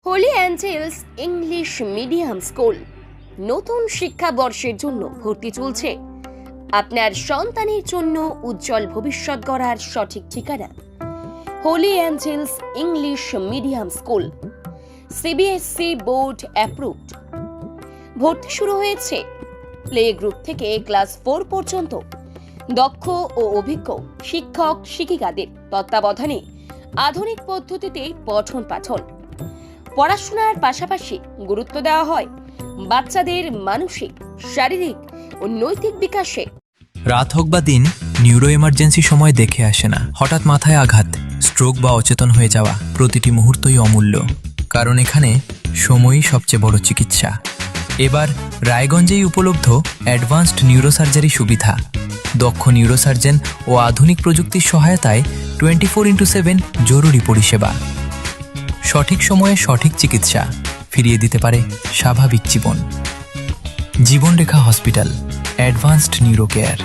Holi Angels English Medium School নতুন শিক্ষাবর্ষের জন্য ভর্তি চলছে। আপনার সন্তানের জন্য উজ্জ্বল ভবিষ্যৎ গড়ার সঠিক ঠিকানা Holy Angels English Medium School, CBSC board approved. ভর্তি শুরু হয়েছে প্লে গ্রুপ থেকে ক্লাস 4 পর্যন্ত। দক্ষ ও অভিজ্ঞ শিক্ষক শিক্ষিকাদের তত্ত্বাবধানে আধুনিক পদ্ধতিতে পঠন পাঠন। পড়াশোনার পাশাপাশি গুরুত্ব দেওয়া হয় বাচ্চাদের মানসিক, শারীরিক ও নৈতিক বিকাশে। রাত হোক বা দিন, নিউরো এমার্জেন্সি সময় দেখে আসে না। হঠাৎ মাথায় আঘাত, স্ট্রোক বা অচেতন হয়ে যাওয়া, প্রতিটি মুহূর্তই অমূল্য, কারণ এখানে সময়ই সবচেয়ে বড় চিকিৎসা। এবার রায়গঞ্জেই উপলব্ধ অ্যাডভান্সড নিউরোসার্জারি সুবিধা। দক্ষ নিউরোসার্জন ও আধুনিক প্রযুক্তির সহায়তায় 24x7 জরুরি পরিষেবা। সঠিক সময়ে সঠিক চিকিৎসা ফিরিয়ে দিতে পারে স্বাভাবিক জীবন। জীবনরেখা হসপিটাল, অ্যাডভান্সড নিউরো কেয়ার।